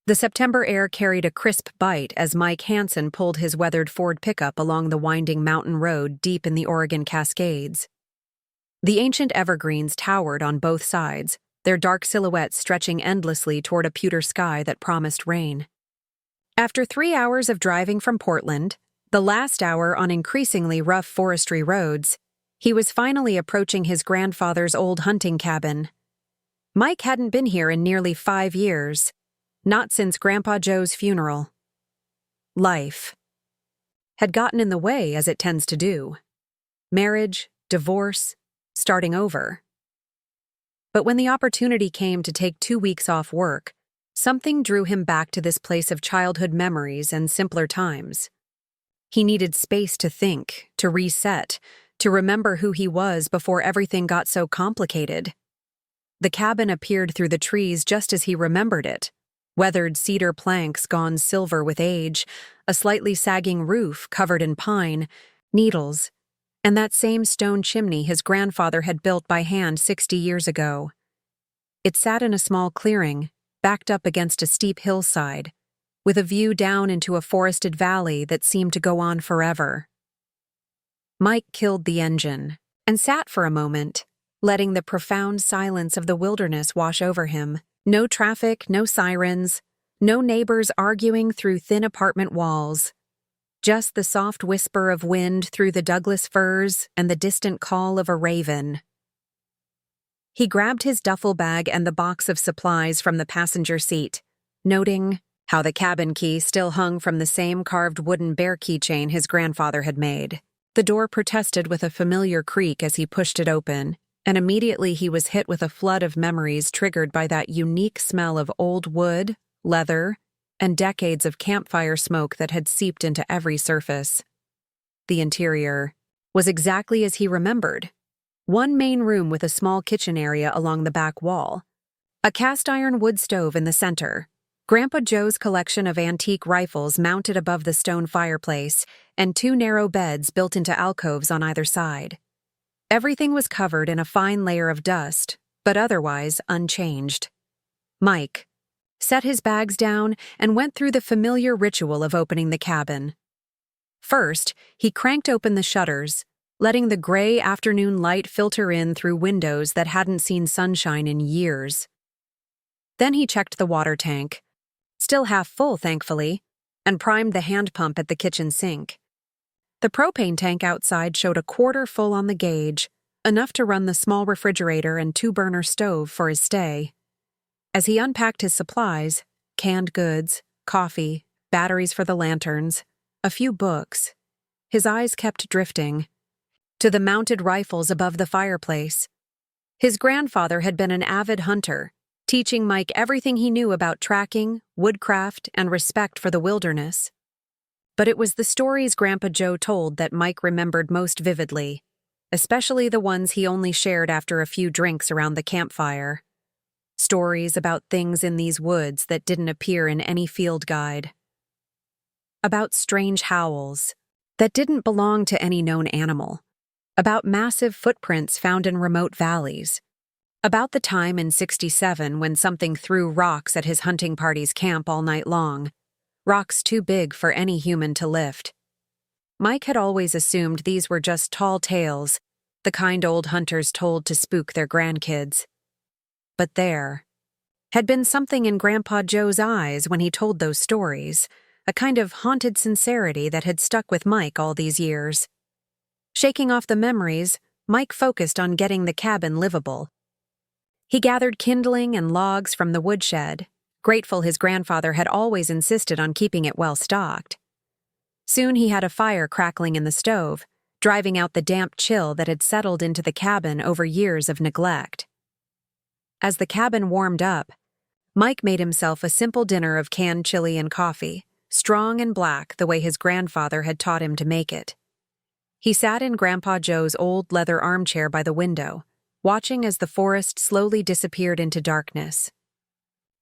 The September air carried a crisp bite as Mike Hansen pulled his weathered Ford pickup along the winding mountain road deep in the Oregon Cascades. The ancient evergreens towered on both sides, their dark silhouettes stretching endlessly toward a pewter sky that promised rain. After 3 hours of driving from Portland, the last hour on increasingly rough forestry roads, he was finally approaching his grandfather's old hunting cabin. Mike hadn't been here in nearly 5 years. Not since Grandpa Joe's funeral. Life had gotten in the way, as it tends to do. Marriage, divorce, starting over. But when the opportunity came to take 2 weeks off work, something drew him back to this place of childhood memories and simpler times. He needed space to think, to reset, to remember who he was before everything got so complicated. The cabin appeared through the trees just as he remembered it. Weathered cedar planks gone silver with age, a slightly sagging roof covered in pine, needles, and that same stone chimney his grandfather had built by hand 60 years ago. It sat in a small clearing, backed up against a steep hillside, with a view down into a forested valley that seemed to go on forever. Mike killed the engine and sat for a moment, letting the profound silence of the wilderness wash over him. No traffic, no sirens, no neighbors arguing through thin apartment walls. Just the soft whisper of wind through the Douglas firs and the distant call of a raven. He grabbed his duffel bag and the box of supplies from the passenger seat, noting how the cabin key still hung from the same carved wooden bear keychain his grandfather had made. The door protested with a familiar creak as he pushed it open, and immediately he was hit with a flood of memories triggered by that unique smell of old wood, leather, and decades of campfire smoke that had seeped into every surface. The interior was exactly as he remembered. One main room with a small kitchen area along the back wall, a cast-iron wood stove in the center, Grandpa Joe's collection of antique rifles mounted above the stone fireplace, and 2 narrow beds built into alcoves on either side. Everything was covered in a fine layer of dust, but otherwise unchanged. Mike set his bags down and went through the familiar ritual of opening the cabin. First, he cranked open the shutters, letting the gray afternoon light filter in through windows that hadn't seen sunshine in years. Then he checked the water tank, still half full thankfully, and primed the hand pump at the kitchen sink. The propane tank outside showed a quarter full on the gauge, enough to run the small refrigerator and 2-burner stove for his stay. As he unpacked his supplies, canned goods, coffee, batteries for the lanterns, a few books, his eyes kept drifting to the mounted rifles above the fireplace. His grandfather had been an avid hunter, teaching Mike everything he knew about tracking, woodcraft, and respect for the wilderness. But it was the stories Grandpa Joe told that Mike remembered most vividly, especially the ones he only shared after a few drinks around the campfire. Stories about things in these woods that didn't appear in any field guide. About strange howls that didn't belong to any known animal. About massive footprints found in remote valleys. About the time in '67 when something threw rocks at his hunting party's camp all night long. Rocks too big for any human to lift. Mike had always assumed these were just tall tales, the kind old hunters told to spook their grandkids. But there had been something in Grandpa Joe's eyes when he told those stories, a kind of haunted sincerity that had stuck with Mike all these years. Shaking off the memories, Mike focused on getting the cabin livable. He gathered kindling and logs from the woodshed, grateful his grandfather had always insisted on keeping it well stocked. Soon he had a fire crackling in the stove, driving out the damp chill that had settled into the cabin over years of neglect. As the cabin warmed up, Mike made himself a simple dinner of canned chili and coffee, strong and black the way his grandfather had taught him to make it. He sat in Grandpa Joe's old leather armchair by the window, watching as the forest slowly disappeared into darkness.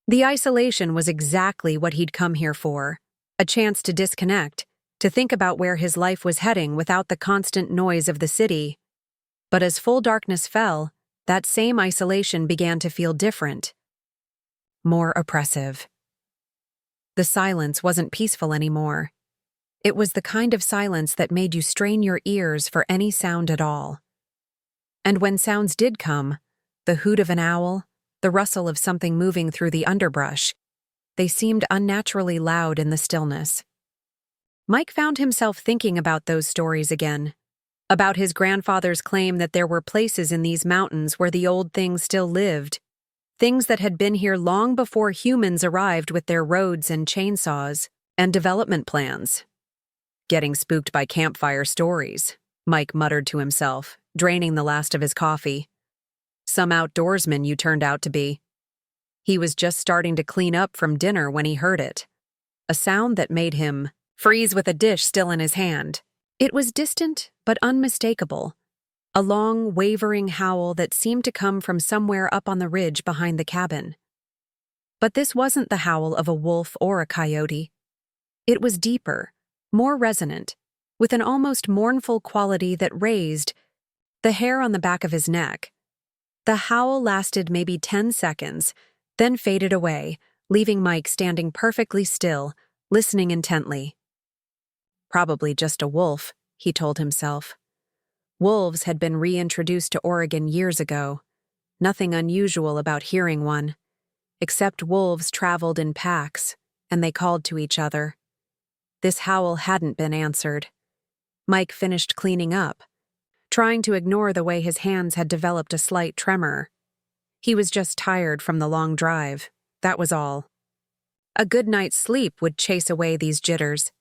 The isolation was exactly what he'd come here for, a chance to disconnect, to think about where his life was heading without the constant noise of the city. But as full darkness fell, that same isolation began to feel different, more oppressive. The silence wasn't peaceful anymore. It was the kind of silence that made you strain your ears for any sound at all. And when sounds did come, the hoot of an owl, the rustle of something moving through the underbrush, they seemed unnaturally loud in the stillness. Mike found himself thinking about those stories again, about his grandfather's claim that there were places in these mountains where the old things still lived, things that had been here long before humans arrived with their roads and chainsaws and development plans. Getting spooked by campfire stories, Mike muttered to himself, draining the last of his coffee. Some outdoorsman you turned out to be. He was just starting to clean up from dinner when he heard it. A sound that made him freeze with a dish still in his hand. It was distant but unmistakable. A long, wavering howl that seemed to come from somewhere up on the ridge behind the cabin. But this wasn't the howl of a wolf or a coyote. It was deeper, more resonant, with an almost mournful quality that raised the hair on the back of his neck. The howl lasted maybe 10 seconds, then faded away, leaving Mike standing perfectly still, listening intently. Probably just a wolf, he told himself. Wolves had been reintroduced to Oregon years ago. Nothing unusual about hearing one, except wolves traveled in packs, and they called to each other. This howl hadn't been answered. Mike finished cleaning up, trying to ignore the way his hands had developed a slight tremor. He was just tired from the long drive, that was all. A good night's sleep would chase away these jitters.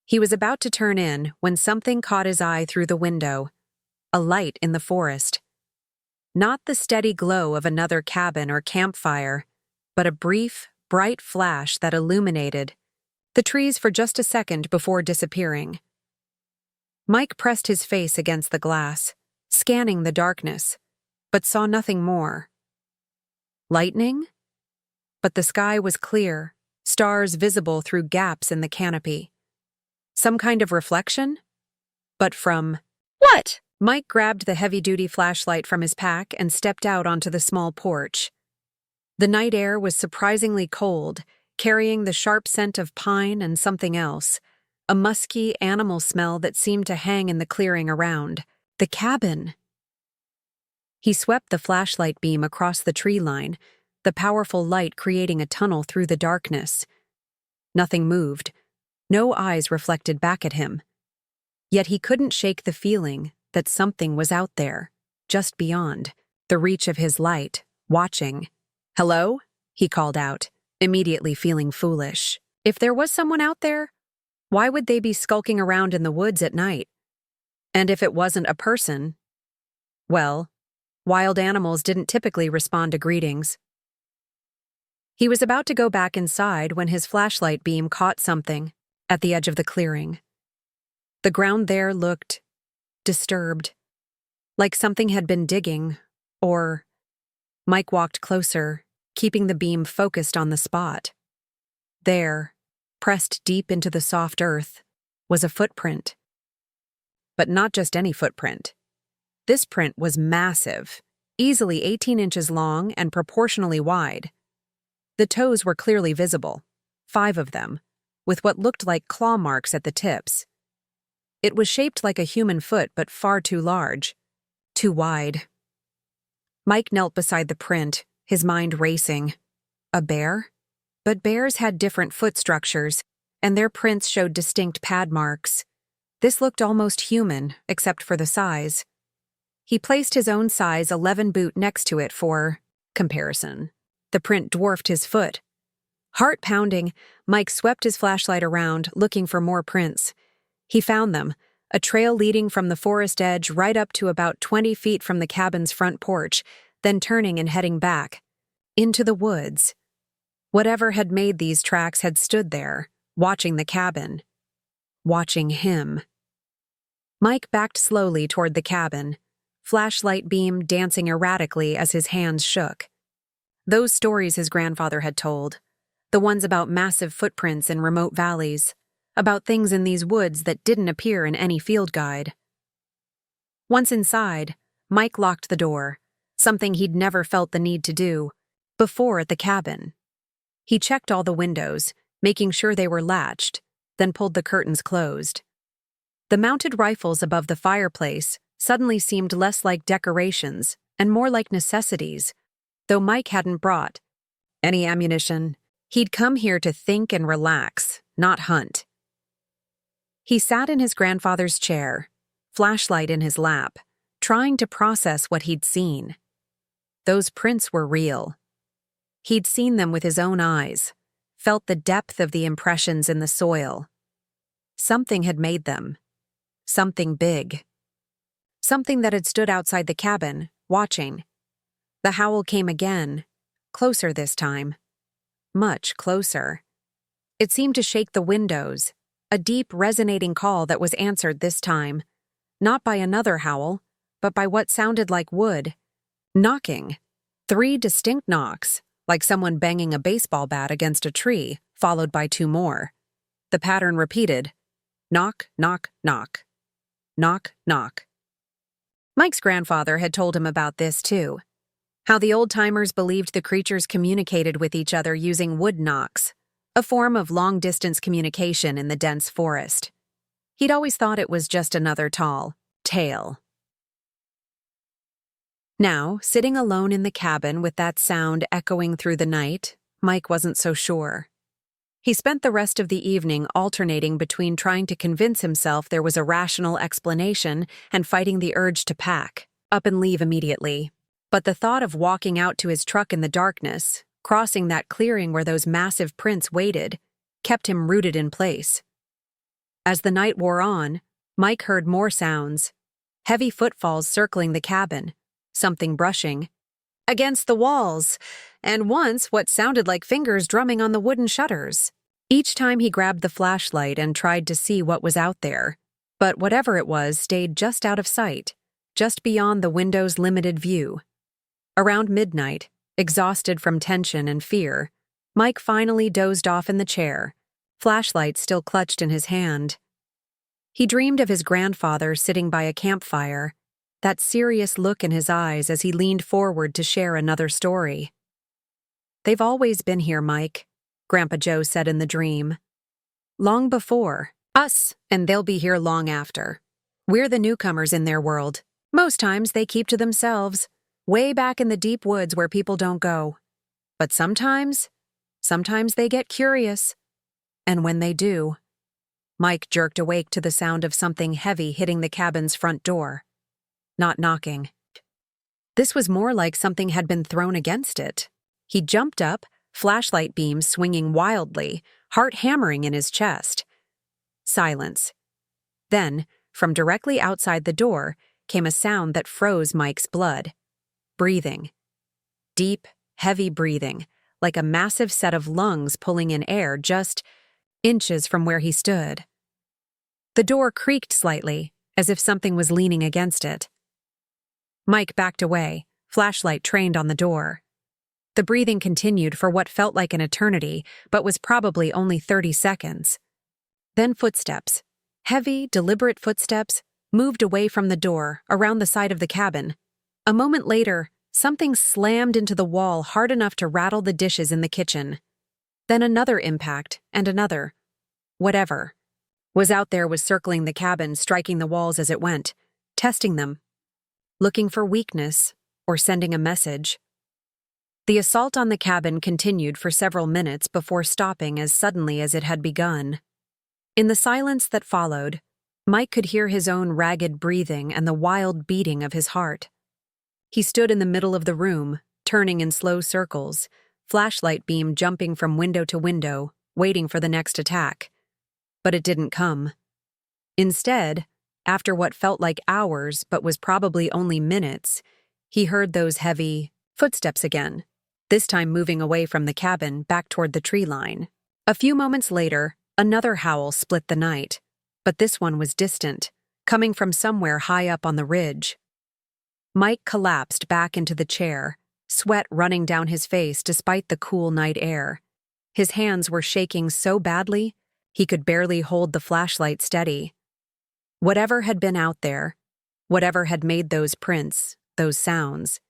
He was about to turn in when something caught his eye through the window, a light in the forest. Not the steady glow of another cabin or campfire, but a brief, bright flash that illuminated the trees for just a second before disappearing. Mike pressed his face against the glass, scanning the darkness, but saw nothing more. Lightning? But the sky was clear, stars visible through gaps in the canopy. Some kind of reflection? But from what? Mike grabbed the heavy-duty flashlight from his pack and stepped out onto the small porch. The night air was surprisingly cold, carrying the sharp scent of pine and something else, a musky animal smell that seemed to hang in the clearing around. The cabin! He swept the flashlight beam across the tree line, the powerful light creating a tunnel through the darkness. Nothing moved. No eyes reflected back at him. Yet he couldn't shake the feeling that something was out there, just beyond the reach of his light, watching. "Hello?" he called out, immediately feeling foolish. If there was someone out there, why would they be skulking around in the woods at night? And if it wasn't a person, well, wild animals didn't typically respond to greetings. He was about to go back inside when his flashlight beam caught something at the edge of the clearing. The ground there looked disturbed, like something had been digging, or... Mike walked closer, keeping the beam focused on the spot. There, pressed deep into the soft earth, was a footprint. But not just any footprint. This print was massive, easily 18 inches long and proportionally wide. The toes were clearly visible, 5 of them, with what looked like claw marks at the tips. It was shaped like a human foot, but far too large, too wide. Mike knelt beside the print, his mind racing. A bear? But bears had different foot structures, and their prints showed distinct pad marks. This looked almost human, except for the size. He placed his own size 11 boot next to it for comparison. The print dwarfed his foot. Heart pounding, Mike swept his flashlight around, looking for more prints. He found them, a trail leading from the forest edge right up to about 20 feet from the cabin's front porch, then turning and heading back. Into the woods. Whatever had made these tracks had stood there, watching the cabin. Watching him. Mike backed slowly toward the cabin, flashlight beam dancing erratically as his hands shook. Those stories his grandfather had told, the ones about massive footprints in remote valleys, about things in these woods that didn't appear in any field guide. Once inside, Mike locked the door, something he'd never felt the need to do before at the cabin. He checked all the windows, making sure they were latched, then pulled the curtains closed. The mounted rifles above the fireplace suddenly seemed less like decorations and more like necessities, though Mike hadn't brought any ammunition. He'd come here to think and relax, not hunt. He sat in his grandfather's chair, flashlight in his lap, trying to process what he'd seen. Those prints were real. He'd seen them with his own eyes, felt the depth of the impressions in the soil. Something had made them. Something big. Something that had stood outside the cabin, watching. The howl came again, closer this time. Much closer. It seemed to shake the windows, a deep, resonating call that was answered this time, not by another howl, but by what sounded like wood. Knocking. 3 distinct knocks, like someone banging a baseball bat against a tree, followed by 2 more. The pattern repeated. Knock, knock, knock. Knock, knock. Mike's grandfather had told him about this too. How the old-timers believed the creatures communicated with each other using wood knocks, a form of long-distance communication in the dense forest. He'd always thought it was just another tall tale. Now, sitting alone in the cabin with that sound echoing through the night, Mike wasn't so sure. He spent the rest of the evening alternating between trying to convince himself there was a rational explanation and fighting the urge to pack up and leave immediately. But the thought of walking out to his truck in the darkness, crossing that clearing where those massive prints waited, kept him rooted in place. As the night wore on, Mike heard more sounds. Heavy footfalls circling the cabin, something brushing against the walls, and once what sounded like fingers drumming on the wooden shutters. Each time he grabbed the flashlight and tried to see what was out there, but whatever it was stayed just out of sight, just beyond the window's limited view. Around midnight, exhausted from tension and fear, Mike finally dozed off in the chair, flashlight still clutched in his hand. He dreamed of his grandfather sitting by a campfire, that serious look in his eyes as he leaned forward to share another story. "They've always been here, Mike," Grandpa Joe said in the dream. "Long before us, and they'll be here long after. We're the newcomers in their world. Most times they keep to themselves, way back in the deep woods where people don't go. But sometimes they get curious. And when they do..." Mike jerked awake to the sound of something heavy hitting the cabin's front door. Not knocking. This was more like something had been thrown against it. He jumped up, flashlight beams swinging wildly, heart hammering in his chest. Silence. Then, from directly outside the door, came a sound that froze Mike's blood. Breathing. Deep, heavy breathing, like a massive set of lungs pulling in air just inches from where he stood. The door creaked slightly, as if something was leaning against it. Mike backed away, flashlight trained on the door. The breathing continued for what felt like an eternity, but was probably only 30 seconds. Then footsteps, heavy, deliberate footsteps, moved away from the door, around the side of the cabin. A moment later, something slammed into the wall hard enough to rattle the dishes in the kitchen. Then another impact, and another. Whatever was out there was circling the cabin, striking the walls as it went, testing them, looking for weakness, or sending a message. The assault on the cabin continued for several minutes before stopping as suddenly as it had begun. In the silence that followed, Mike could hear his own ragged breathing and the wild beating of his heart. He stood in the middle of the room, turning in slow circles, flashlight beam jumping from window to window, waiting for the next attack. But it didn't come. Instead, after what felt like hours but was probably only minutes, he heard those heavy footsteps again, this time moving away from the cabin back toward the tree line. A few moments later, another howl split the night, but this one was distant, coming from somewhere high up on the ridge. Mike collapsed back into the chair, sweat running down his face despite the cool night air. His hands were shaking so badly, he could barely hold the flashlight steady. Whatever had been out there, whatever had made those prints, those sounds,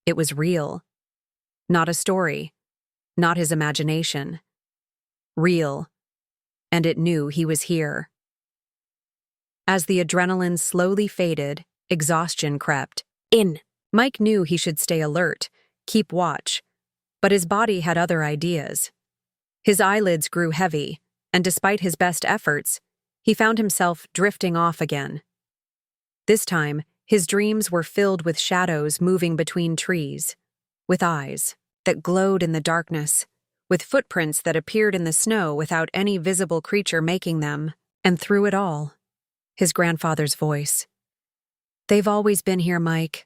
it was real. Not a story, not his imagination. real, and it knew he was here. As the adrenaline slowly faded, exhaustion crept in. Mike knew he should stay alert, keep watch, but his body had other ideas. His eyelids grew heavy, and despite his best efforts, he found himself drifting off again. This time, his dreams were filled with shadows moving between trees, with eyes that glowed in the darkness, with footprints that appeared in the snow without any visible creature making them, and through it all, his grandfather's voice. "They've always been here, Mike.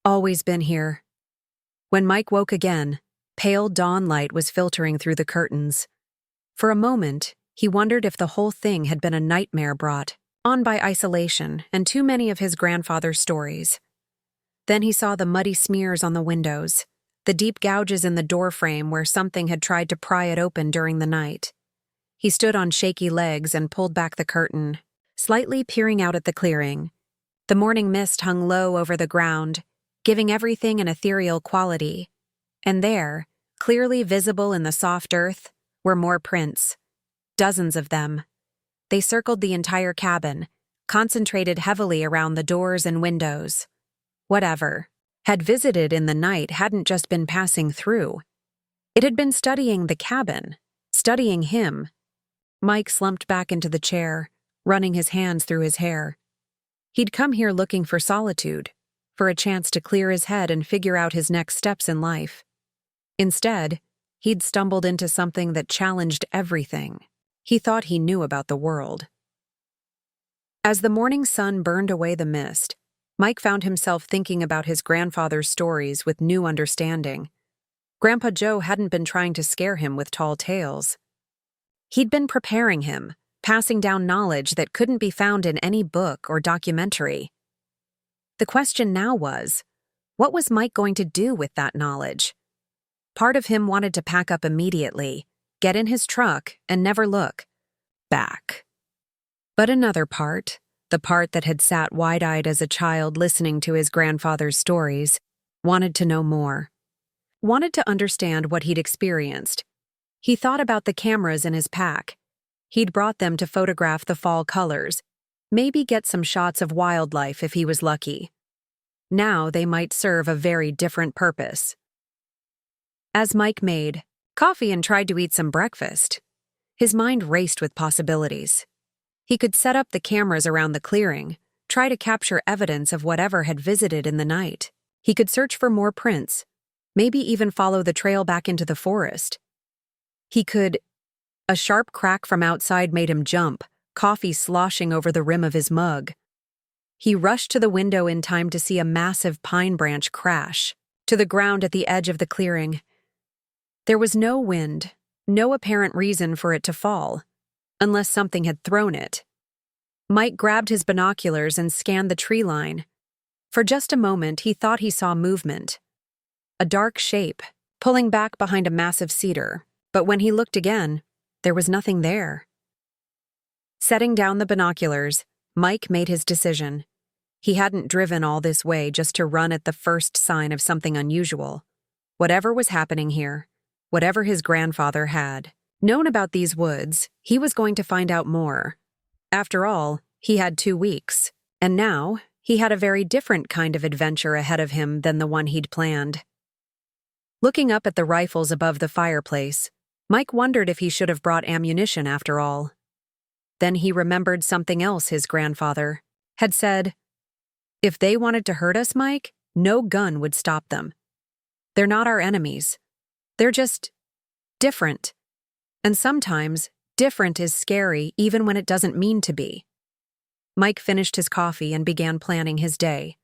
Always been here." When Mike woke again, pale dawn light was filtering through the curtains. For a moment, he wondered if the whole thing had been a nightmare brought on by isolation and too many of his grandfather's stories. Then he saw the muddy smears on the windows, the deep gouges in the doorframe where something had tried to pry it open during the night. He stood on shaky legs and pulled back the curtain, slightly peering out at the clearing. The morning mist hung low over the ground, giving everything an ethereal quality. And there, clearly visible in the soft earth, were more prints. Dozens of them. They circled the entire cabin, concentrated heavily around the doors and windows. Whatever had visited in the night hadn't just been passing through. It had been studying the cabin, studying him. Mike slumped back into the chair, running his hands through his hair. He'd come here looking for solitude, for a chance to clear his head and figure out his next steps in life. Instead, he'd stumbled into something that challenged everything he thought he knew about the world. As the morning sun burned away the mist, Mike found himself thinking about his grandfather's stories with new understanding. Grandpa Joe hadn't been trying to scare him with tall tales. He'd been preparing him, passing down knowledge that couldn't be found in any book or documentary. The question now was, what was Mike going to do with that knowledge? Part of him wanted to pack up immediately, get in his truck, and never look back. But another part, the part that had sat wide-eyed as a child listening to his grandfather's stories, wanted to know more. Wanted to understand what he'd experienced. He thought about the cameras in his pack. He'd brought them to photograph the fall colors, maybe get some shots of wildlife if he was lucky. Now they might serve a very different purpose. As Mike made coffee and tried to eat some breakfast, his mind raced with possibilities. He could set up the cameras around the clearing, try to capture evidence of whatever had visited in the night. He could search for more prints, maybe even follow the trail back into the forest. A sharp crack from outside made him jump, coffee sloshing over the rim of his mug. He rushed to the window in time to see a massive pine branch crash to the ground at the edge of the clearing. There was no wind, no apparent reason for it to fall, unless something had thrown it. Mike grabbed his binoculars and scanned the tree line. For just a moment, he thought he saw movement. A dark shape, pulling back behind a massive cedar, but when he looked again, there was nothing there. Setting down the binoculars, Mike made his decision. He hadn't driven all this way just to run at the first sign of something unusual. Whatever was happening here, whatever his grandfather had known about these woods, he was going to find out more. After all, he had 2 weeks, and now he had a very different kind of adventure ahead of him than the one he'd planned. Looking up at the rifles above the fireplace, Mike wondered if he should have brought ammunition after all. Then he remembered something else his grandfather had said. If they wanted to hurt us, Mike, no gun would stop them. They're not our enemies. They're just different. And sometimes, different is scary even when it doesn't mean to be. Mike finished his coffee and began planning his day.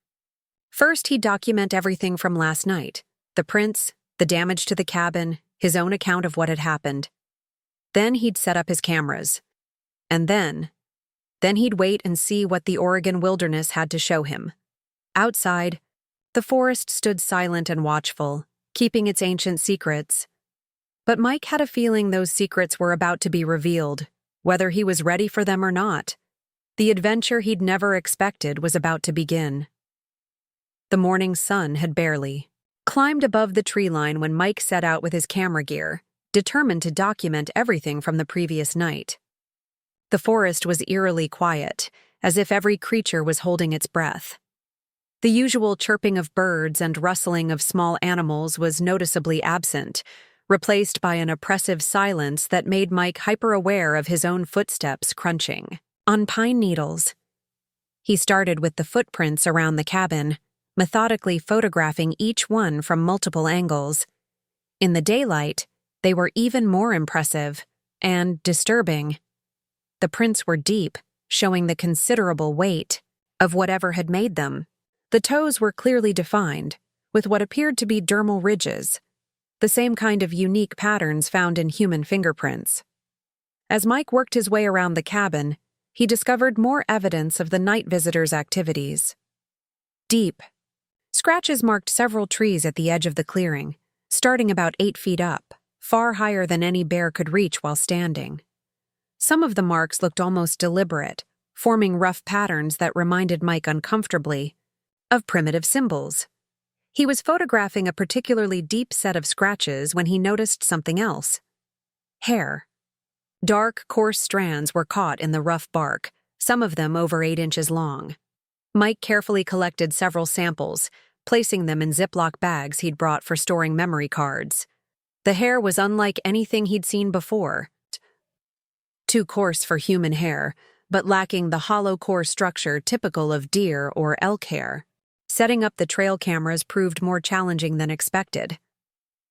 First, he'd document everything from last night. The prints, the damage to the cabin, his own account of what had happened. Then he'd set up his cameras. And then he'd wait and see what the Oregon wilderness had to show him. Outside, the forest stood silent and watchful, keeping its ancient secrets. But Mike had a feeling those secrets were about to be revealed, whether he was ready for them or not. The adventure he'd never expected was about to begin. The morning sun had barely climbed above the tree line when Mike set out with his camera gear, determined to document everything from the previous night. The forest was eerily quiet, as if every creature was holding its breath. The usual chirping of birds and rustling of small animals was noticeably absent, replaced by an oppressive silence that made Mike hyper-aware of his own footsteps crunching on pine needles. He started with the footprints around the cabin, methodically photographing each one from multiple angles. In the daylight, they were even more impressive and disturbing. The prints were deep, showing the considerable weight of whatever had made them. The toes were clearly defined, with what appeared to be dermal ridges, the same kind of unique patterns found in human fingerprints. As Mike worked his way around the cabin, he discovered more evidence of the night visitor's activities. Deep scratches marked several trees at the edge of the clearing, starting about 8 feet up, far higher than any bear could reach while standing. Some of the marks looked almost deliberate, forming rough patterns that reminded Mike uncomfortably of primitive symbols. He was photographing a particularly deep set of scratches when he noticed something else. Hair. Dark, coarse strands were caught in the rough bark, some of them over 8 inches long. Mike carefully collected several samples, placing them in Ziploc bags he'd brought for storing memory cards. The hair was unlike anything he'd seen before. Too coarse for human hair, but lacking the hollow core structure typical of deer or elk hair. Setting up the trail cameras proved more challenging than expected.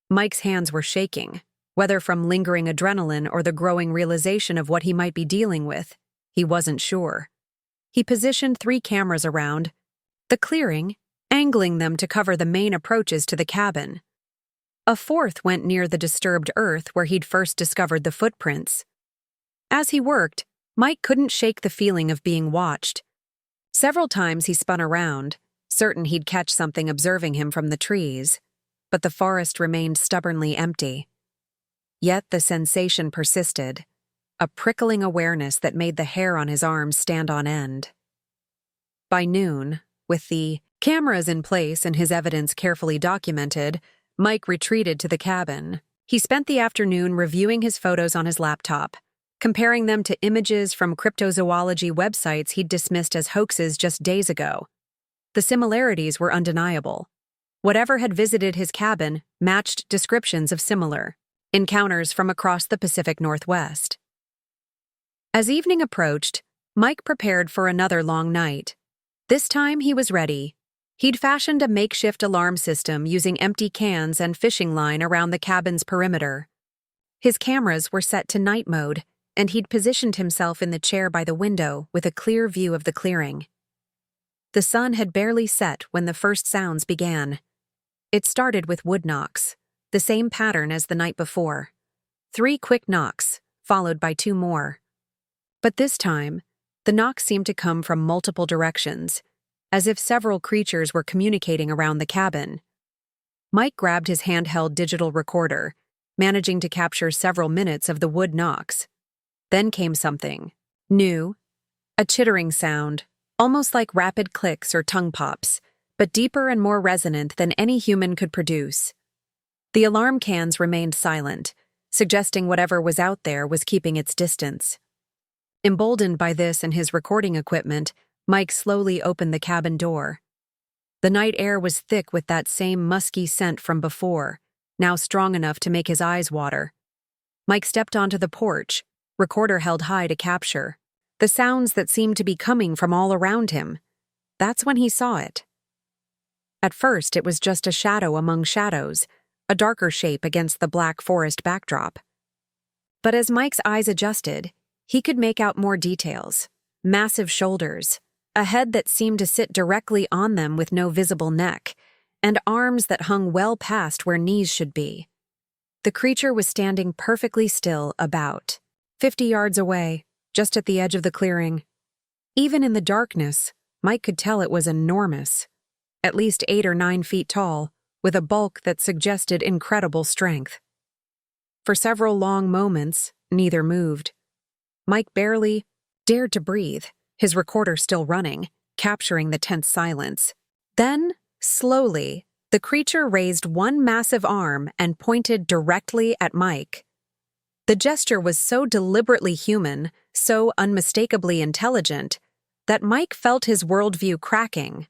Mike's hands were shaking, whether from lingering adrenaline or the growing realization of what he might be dealing with. He wasn't sure. He positioned 3 cameras around the clearing, angling them to cover the main approaches to the cabin. A 4th went near the disturbed earth where he'd first discovered the footprints. As he worked, Mike couldn't shake the feeling of being watched. Several times he spun around, certain he'd catch something observing him from the trees, but the forest remained stubbornly empty. Yet the sensation persisted, a prickling awareness that made the hair on his arms stand on end. By noon, with the cameras in place and his evidence carefully documented, Mike retreated to the cabin. He spent the afternoon reviewing his photos on his laptop, comparing them to images from cryptozoology websites he'd dismissed as hoaxes just days ago. The similarities were undeniable. Whatever had visited his cabin matched descriptions of similar encounters from across the Pacific Northwest. As evening approached, Mike prepared for another long night. This time he was ready. He'd fashioned a makeshift alarm system using empty cans and fishing line around the cabin's perimeter. His cameras were set to night mode, and he'd positioned himself in the chair by the window with a clear view of the clearing. The sun had barely set when the first sounds began. It started with wood knocks, the same pattern as the night before. 3 quick knocks, followed by 2 more. But this time, the knocks seemed to come from multiple directions, as if several creatures were communicating around the cabin. Mike grabbed his handheld digital recorder, managing to capture several minutes of the wood knocks. Then came something new, a chittering sound, almost like rapid clicks or tongue pops, but deeper and more resonant than any human could produce. The alarm cans remained silent, suggesting whatever was out there was keeping its distance. Emboldened by this and his recording equipment, Mike slowly opened the cabin door. The night air was thick with that same musky scent from before, now strong enough to make his eyes water. Mike stepped onto the porch, recorder held high to capture the sounds that seemed to be coming from all around him. That's when he saw it. At first, it was just a shadow among shadows, a darker shape against the black forest backdrop. But as Mike's eyes adjusted, he could make out more details. Massive shoulders, a head that seemed to sit directly on them with no visible neck, and arms that hung well past where knees should be. The creature was standing perfectly still about 50 yards away, just at the edge of the clearing. Even in the darkness, Mike could tell it was enormous, at least 8 or 9 feet tall, with a bulk that suggested incredible strength. For several long moments, neither moved. Mike barely dared to breathe, his recorder still running, capturing the tense silence. Then, slowly, the creature raised one massive arm and pointed directly at Mike. The gesture was so deliberately human, so unmistakably intelligent, that Mike felt his worldview cracking.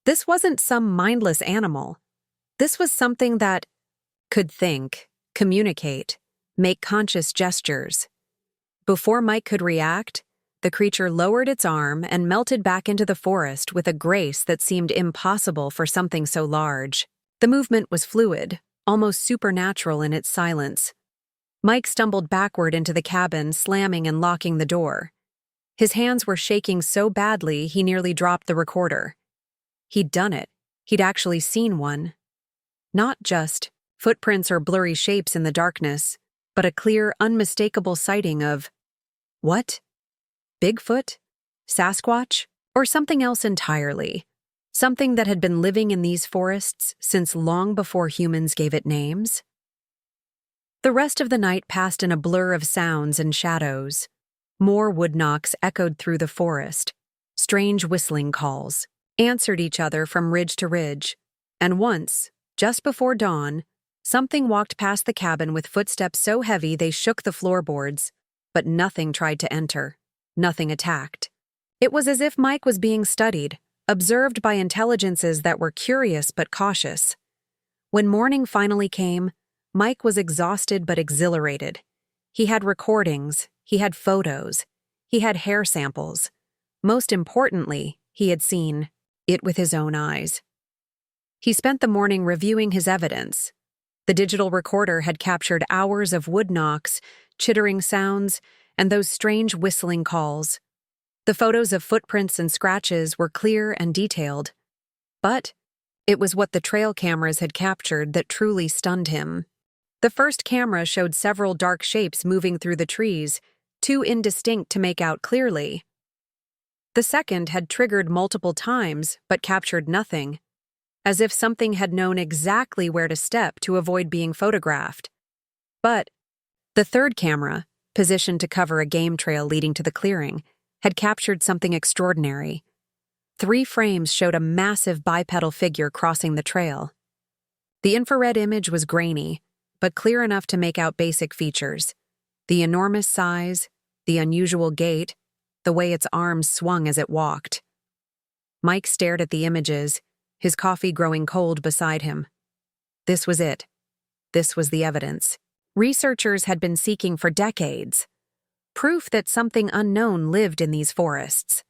This wasn't some mindless animal. This was something that could think, communicate, make conscious gestures. Before Mike could react, the creature lowered its arm and melted back into the forest with a grace that seemed impossible for something so large. The movement was fluid, almost supernatural in its silence. Mike stumbled backward into the cabin, slamming and locking the door. His hands were shaking so badly he nearly dropped the recorder. He'd done it. He'd actually seen one. Not just footprints or blurry shapes in the darkness, but a clear, unmistakable sighting of what? Bigfoot? Sasquatch? Or something else entirely? Something that had been living in these forests since long before humans gave it names? The rest of the night passed in a blur of sounds and shadows. More wood knocks echoed through the forest. Strange whistling calls answered each other from ridge to ridge. And once, just before dawn, something walked past the cabin with footsteps so heavy they shook the floorboards, but nothing tried to enter. Nothing attacked. It was as if Mike was being studied, observed by intelligences that were curious but cautious. When morning finally came, Mike was exhausted but exhilarated. He had recordings, he had photos, he had hair samples. Most importantly, he had seen it with his own eyes. He spent the morning reviewing his evidence. The digital recorder had captured hours of wood knocks, chittering sounds, and those strange whistling calls. The photos of footprints and scratches were clear and detailed. But it was what the trail cameras had captured that truly stunned him. The first camera showed several dark shapes moving through the trees, too indistinct to make out clearly. The second had triggered multiple times but captured nothing, as if something had known exactly where to step to avoid being photographed. But the third camera, positioned to cover a game trail leading to the clearing, had captured something extraordinary. 3 frames showed a massive bipedal figure crossing the trail. The infrared image was grainy, but clear enough to make out basic features. The enormous size, the unusual gait, the way its arms swung as it walked. Mike stared at the images, his coffee growing cold beside him. This was it. This was the evidence. Researchers had been seeking for decades. Proof that something unknown lived in these forests.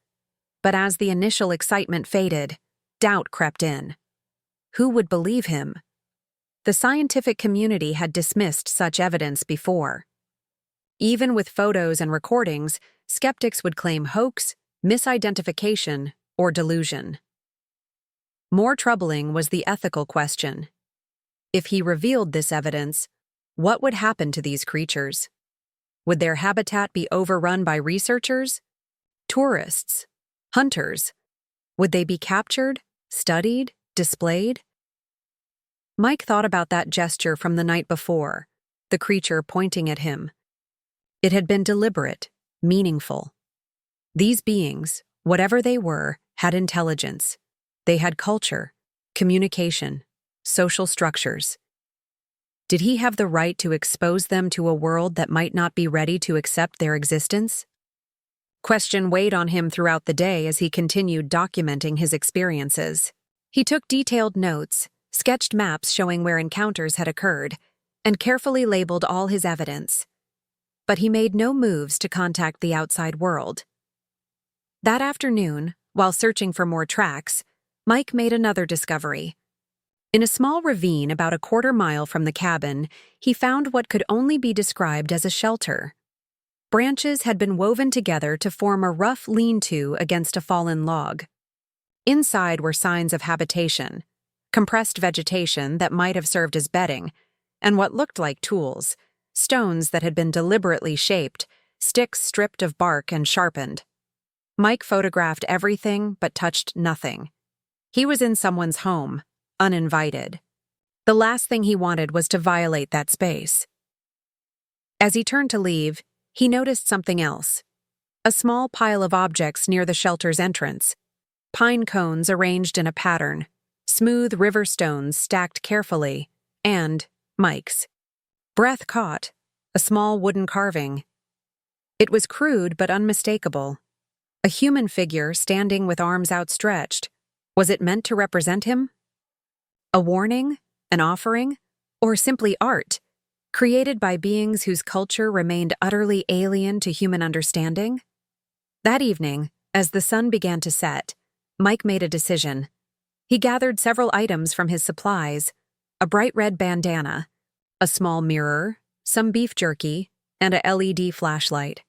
But as the initial excitement faded, doubt crept in. Who would believe him? The scientific community had dismissed such evidence before. Even with photos and recordings, skeptics would claim hoax, misidentification, or delusion. More troubling was the ethical question. If he revealed this evidence, what would happen to these creatures? Would their habitat be overrun by researchers? Tourists? Hunters? Would they be captured, studied, displayed? Mike thought about that gesture from the night before, the creature pointing at him. It had been deliberate, meaningful. These beings, whatever they were, had intelligence. They had culture, communication, social structures. Did he have the right to expose them to a world that might not be ready to accept their existence? Question weighed on him throughout the day as he continued documenting his experiences. He took detailed notes, sketched maps showing where encounters had occurred, and carefully labeled all his evidence. But he made no moves to contact the outside world. That afternoon, while searching for more tracks, Mike made another discovery. In a small ravine about a quarter-mile from the cabin, he found what could only be described as a shelter. Branches had been woven together to form a rough lean-to against a fallen log. Inside were signs of habitation, compressed vegetation that might have served as bedding, and what looked like tools, stones that had been deliberately shaped, sticks stripped of bark and sharpened. Mike photographed everything but touched nothing. He was in someone's home, uninvited. The last thing he wanted was to violate that space. As he turned to leave, he noticed something else. A small pile of objects near the shelter's entrance. Pine cones arranged in a pattern, smooth river stones stacked carefully, and Mike's breath caught. a small wooden carving. It was crude but unmistakable. A human figure standing with arms outstretched. Was it meant to represent him? A warning? An offering? Or simply art, created by beings whose culture remained utterly alien to human understanding? That evening, as the sun began to set, Mike made a decision. He gathered several items from his supplies: a bright red bandana, a small mirror, some beef jerky, and a LED flashlight.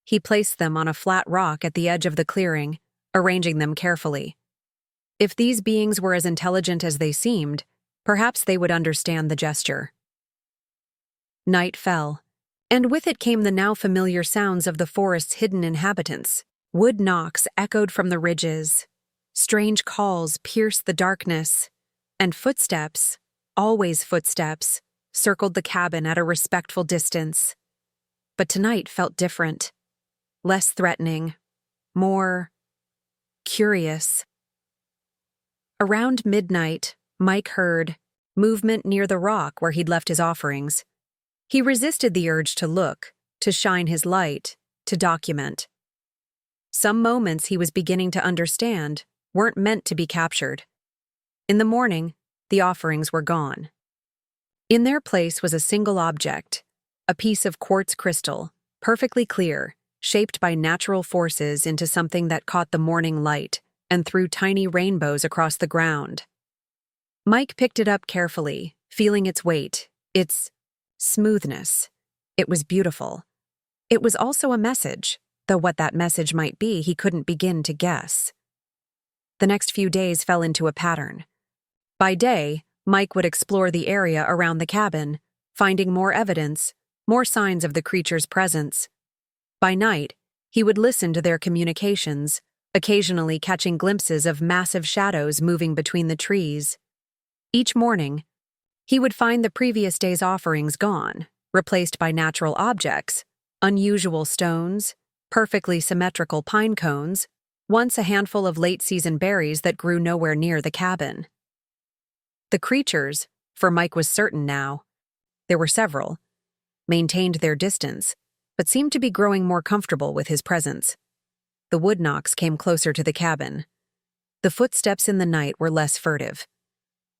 He placed them on a flat rock at the edge of the clearing, arranging them carefully. If these beings were as intelligent as they seemed, perhaps they would understand the gesture. Night fell, and with it came the now familiar sounds of the forest's hidden inhabitants. Wood knocks echoed from the ridges. Strange calls pierced the darkness, and footsteps, always footsteps, circled the cabin at a respectful distance. But tonight felt different, less threatening, more curious. Around midnight, Mike heard movement near the rock where he'd left his offerings. He resisted the urge to look, to shine his light, to document. Some moments he was beginning to understand weren't meant to be captured. In the morning, the offerings were gone. In their place was a single object, a piece of quartz crystal, perfectly clear, shaped by natural forces into something that caught the morning light and threw tiny rainbows across the ground. Mike picked it up carefully, feeling its weight, its smoothness. It was beautiful. It was also a message, though what that message might be he couldn't begin to guess. The next few days fell into a pattern. By day, Mike would explore the area around the cabin, finding more evidence, more signs of the creature's presence. By night, he would listen to their communications, occasionally catching glimpses of massive shadows moving between the trees. Each morning, he would find the previous day's offerings gone, replaced by natural objects, unusual stones, perfectly symmetrical pine cones, once a handful of late-season berries that grew nowhere near the cabin. The creatures, for Mike was certain now, there were several, maintained their distance, but seemed to be growing more comfortable with his presence. The wood knocks came closer to the cabin. The footsteps in the night were less furtive.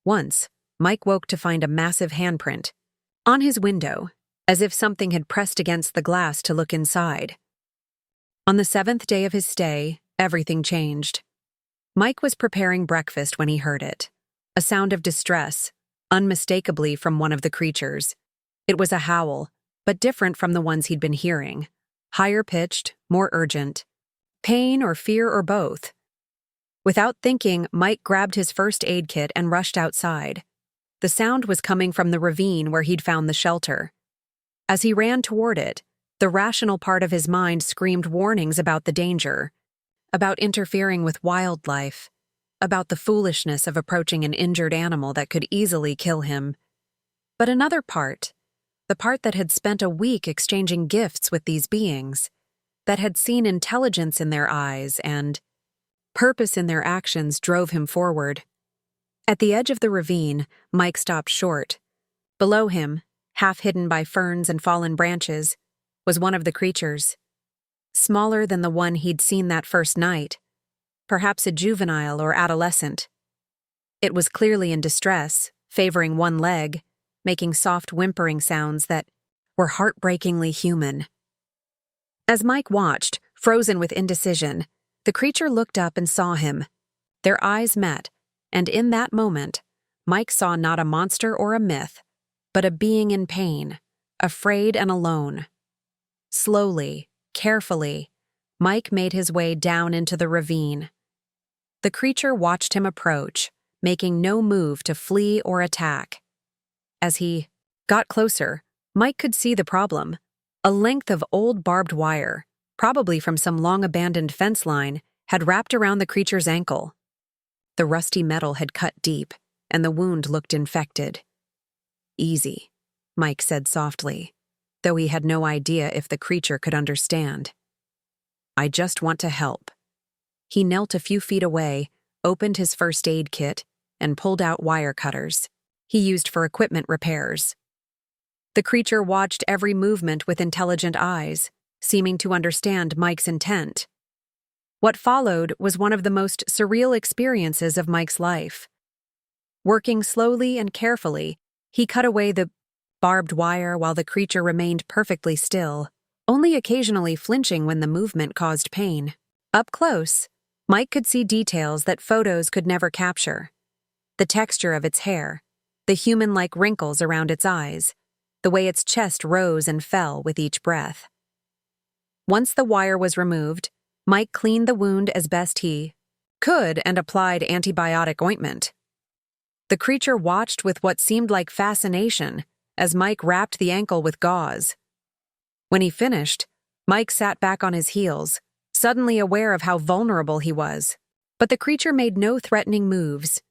Once, Mike woke to find a massive handprint on his window, as if something had pressed against the glass to look inside. On the 7th day of his stay, everything changed. Mike was preparing breakfast when he heard it. A sound of distress, unmistakably from one of the creatures. It was a howl, but different from the ones he'd been hearing. Higher pitched, more urgent. Pain or fear or both. Without thinking, Mike grabbed his first aid kit and rushed outside. The sound was coming from the ravine where he'd found the shelter. As he ran toward it, the rational part of his mind screamed warnings about the danger, about interfering with wildlife, about the foolishness of approaching an injured animal that could easily kill him. But another part, the part that had spent a week exchanging gifts with these beings, that had seen intelligence in their eyes and purpose in their actions, drove him forward. At the edge of the ravine, Mike stopped short. Below him, half hidden by ferns and fallen branches, was one of the creatures. Smaller than the one he'd seen that first night, perhaps a juvenile or adolescent. It was clearly in distress, favoring one leg, making soft whimpering sounds that were heartbreakingly human. As Mike watched, frozen with indecision, the creature looked up and saw him. Their eyes met, and in that moment, Mike saw not a monster or a myth, but a being in pain, afraid and alone. Slowly, carefully, Mike made his way down into the ravine. The creature watched him approach, making no move to flee or attack. As he got closer, Mike could see the problem. A length of old barbed wire, probably from some long-abandoned fence line, had wrapped around the creature's ankle. The rusty metal had cut deep, and the wound looked infected. "Easy," Mike said softly, though he had no idea if the creature could understand. "I just want to help." He knelt a few feet away, opened his first aid kit, and pulled out wire cutters he used for equipment repairs. The creature watched every movement with intelligent eyes, seeming to understand Mike's intent. What followed was one of the most surreal experiences of Mike's life. Working slowly and carefully, he cut away the barbed wire while the creature remained perfectly still, only occasionally flinching when the movement caused pain. Up close, Mike could see details that photos could never capture. The texture of its hair, the human-like wrinkles around its eyes, the way its chest rose and fell with each breath. Once the wire was removed, Mike cleaned the wound as best he could and applied antibiotic ointment. The creature watched with what seemed like fascination as Mike wrapped the ankle with gauze. When he finished, Mike sat back on his heels, suddenly aware of how vulnerable he was. But the creature made no threatening moves.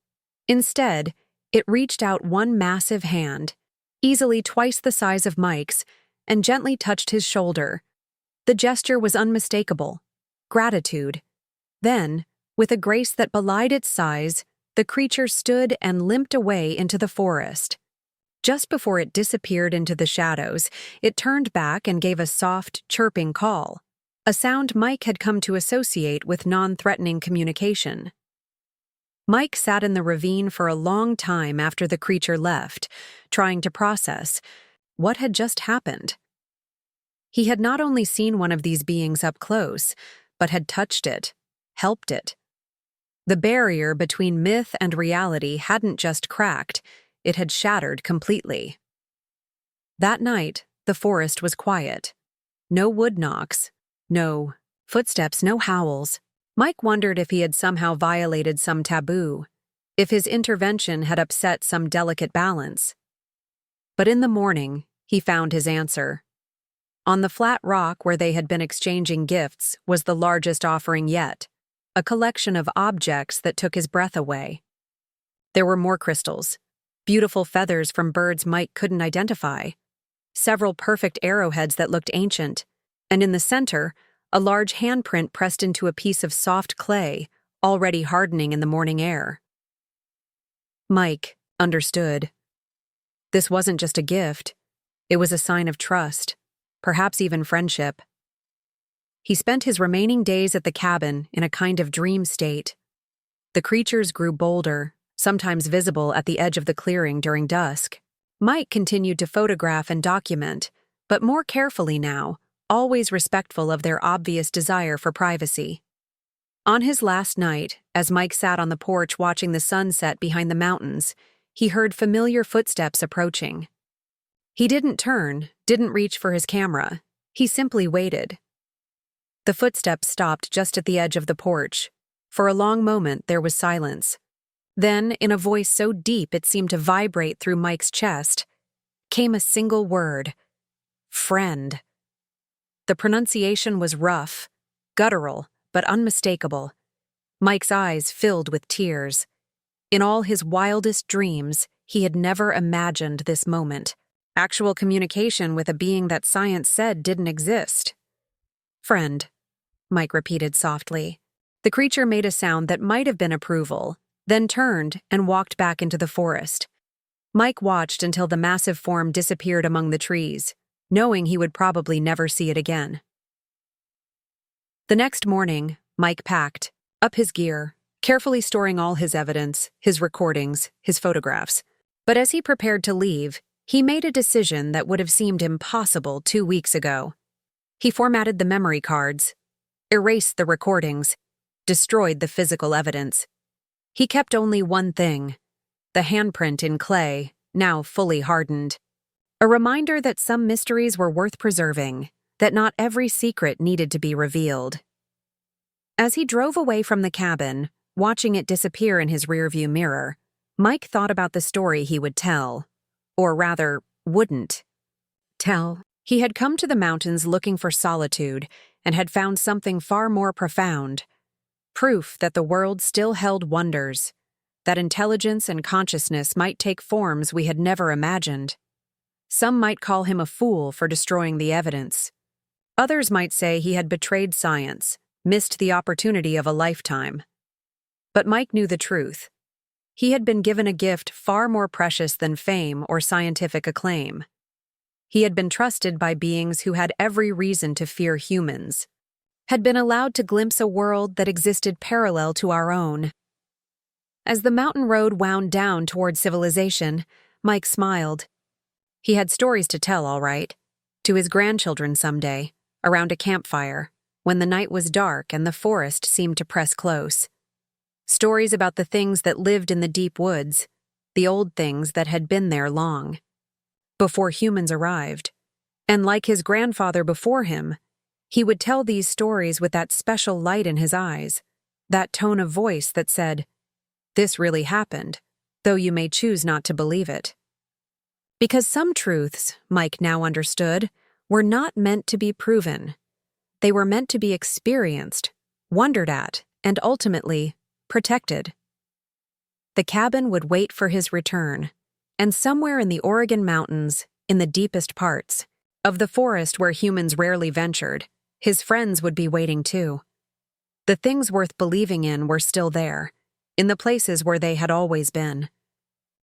Instead, it reached out one massive hand, easily twice the size of Mike's, and gently touched his shoulder. The gesture was unmistakable. Gratitude. Then, with a grace that belied its size, the creature stood and limped away into the forest. Just before it disappeared into the shadows, it turned back and gave a soft, chirping call, a sound Mike had come to associate with non-threatening communication. Mike sat in the ravine for a long time after the creature left, trying to process what had just happened. He had not only seen one of these beings up close, but had touched it, helped it. The barrier between myth and reality hadn't just cracked, it had shattered completely. That night, the forest was quiet. No wood knocks, no footsteps, no howls. Mike wondered if he had somehow violated some taboo, if his intervention had upset some delicate balance. But in the morning, he found his answer. On the flat rock where they had been exchanging gifts was the largest offering yet, a collection of objects that took his breath away. There were more crystals, beautiful feathers from birds Mike couldn't identify, several perfect arrowheads that looked ancient, and in the center, a large handprint pressed into a piece of soft clay, already hardening in the morning air. Mike understood. This wasn't just a gift, it was a sign of trust, perhaps even friendship. He spent his remaining days at the cabin in a kind of dream state. The creatures grew bolder, sometimes visible at the edge of the clearing during dusk. Mike continued to photograph and document, but more carefully now, always respectful of their obvious desire for privacy. On his last night, as Mike sat on the porch watching the sunset behind the mountains, he heard familiar footsteps approaching. He didn't turn, didn't reach for his camera. He simply waited. The footsteps stopped just at the edge of the porch. For a long moment, there was silence. Then, in a voice so deep it seemed to vibrate through Mike's chest, came a single word: friend. The pronunciation was rough, guttural, but unmistakable. Mike's eyes filled with tears. In all his wildest dreams, he had never imagined this moment. Actual communication with a being that science said didn't exist. Friend, Mike repeated softly. The creature made a sound that might have been approval, then turned and walked back into the forest. Mike watched until the massive form disappeared among the trees, knowing he would probably never see it again. The next morning, Mike packed up his gear, carefully storing all his evidence, his recordings, his photographs. But as he prepared to leave, he made a decision that would have seemed impossible 2 weeks ago. He formatted the memory cards, erased the recordings, destroyed the physical evidence. He kept only one thing: the handprint in clay, now fully hardened. A reminder that some mysteries were worth preserving, that not every secret needed to be revealed. As he drove away from the cabin, watching it disappear in his rearview mirror, Mike thought about the story he would tell. Or rather, wouldn't tell. He had come to the mountains looking for solitude and had found something far more profound. Proof that the world still held wonders, that intelligence and consciousness might take forms we had never imagined. Some might call him a fool for destroying the evidence. Others might say he had betrayed science, missed the opportunity of a lifetime. But Mike knew the truth. He had been given a gift far more precious than fame or scientific acclaim. He had been trusted by beings who had every reason to fear humans, had been allowed to glimpse a world that existed parallel to our own. As the mountain road wound down toward civilization, Mike smiled. He had stories to tell, all right, to his grandchildren someday, around a campfire, when the night was dark and the forest seemed to press close. Stories about the things that lived in the deep woods, the old things that had been there long, before humans arrived. And like his grandfather before him, he would tell these stories with that special light in his eyes, that tone of voice that said, "This really happened, though you may choose not to believe it." Because some truths, Mike now understood, were not meant to be proven. They were meant to be experienced, wondered at, and ultimately, protected. The cabin would wait for his return, and somewhere in the Oregon mountains, in the deepest parts of the forest where humans rarely ventured, his friends would be waiting too. The things worth believing in were still there, in the places where they had always been.